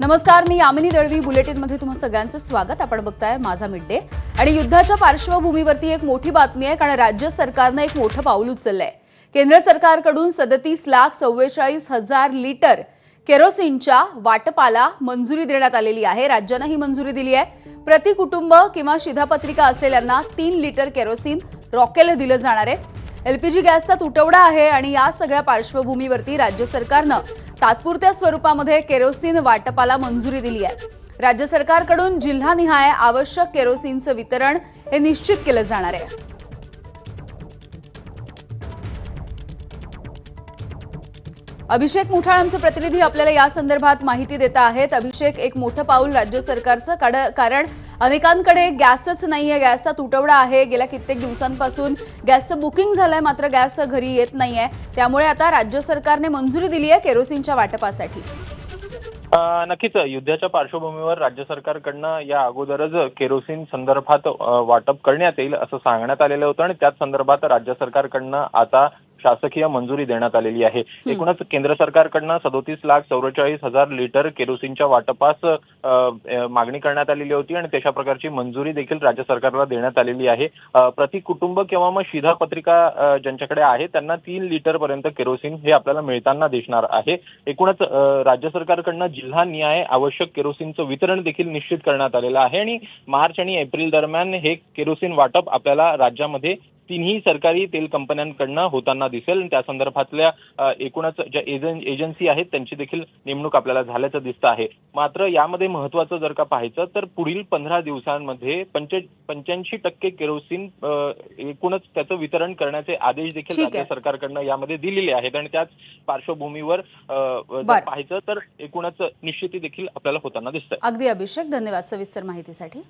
नमस्कार, मी यामिनी दळवी. बुलेटिनमध्ये तुम्हा सगळ्यांचं स्वागत. आपण बघताय माझा मिड डे. आणि युद्धाच्या पार्श्वभूमीवरती एक मोठी बातमी आहे, कारण राज्य सरकारने एक मोठं पाऊल उचललंय. केंद्र सरकारकडून 37,44,000 लिटर केरोसिनच्या वाटपाला मंजुरी देण्यात आलेली आहे. राज्यानं ही मंजुरी दिली आहे. प्रति कुटुंब किंवा शिधापत्रिका असलेल्यांना 3 लिटर केरोसिन रॉकेल दिलं जाणार आहे. एलपीजी गॅसचा तुटवडा आहे आणि या सगळ्या पार्श्वभूमीवरती राज्य सरकारनं तात्पुरत्या स्वरूपामध्ये केरोसिन वाटपाला मंजुरी दिली आहे. राज्य सरकारकडून जिल्हानिहाय आवश्यक केरोसिनचं वितरण हे निश्चित केलं जाणार आहे. अभिषेक मुठाळ आमचे प्रतिनिधी आपल्याला या संदर्भात माहिती देत आहेत. अभिषेक, एक मोठं पाऊल राज्य सरकारचं, कारण अनेकांकडे गॅसच नाहीये, गॅसचा तुटवडा आहे. गेल्या कित्येक दिवसांपासून गॅसचं बुकिंग झालंय, मात्र गॅस घरी येत नाहीये. त्यामुळे आता राज्य सरकारने मंजुरी दिली आहे केरोसिनच्या वाटपासाठी. नक्कीच युद्धाच्या पार्श्वभूमीवर राज्य सरकारकडनं या अगोदरच केरोसिन संदर्भात वाटप करण्यात येईल असं सांगण्यात आलेलं होतं आणि त्याच संदर्भात राज्य सरकारकडनं आता शासकीय मंजुरी देण्यात आलेली आहे. एकूणच केंद्र सरकारकडनं 37,44,000 लिटर केरोसिनच्या वाटपास मागणी करण्यात आलेली होती आणि तशा प्रकारची मंजुरी देखील राज्य सरकारला देण्यात आलेली आहे. प्रति कुटुंब किंवा मग शिधापत्रिका ज्यांच्याकडे आहे त्यांना 3 लिटर पर्यंत केरोसिन हे आपल्याला मिळताना दिसणार आहे. एकूणच राज्य सरकारकडनं जिल्हानिहाय आवश्यक केरोसिनचं वितरण देखील निश्चित करण्यात आलेलं आहे आणि मार्च आणि एप्रिल दरम्यान हे केरोसिन वाटप आपल्याला राज्यामध्ये 3ही सरकारी तेल कंपन्यांकडनं होताना दिसेल. त्या संदर्भातल्या एकूणच ज्या एजन्सी आहेत त्यांची देखील नेमणूक आपल्याला झाल्याचं दिसतं आहे. मात्र यामध्ये महत्त्वाचं जर का पाहायचं तर पुढील 15 दिवसांमध्ये 85% केरोसिन एकूणच त्याचं वितरण करण्याचे आदेश देखील राज्य सरकारकडनं यामध्ये दिलेले आहेत आणि त्याच पार्श्वभूमीवर जर पाहायचं तर एकूणच निश्चिती देखील आपल्याला होताना दिसतंय. अगदी अभिषेक, धन्यवाद सविस्तर माहितीसाठी.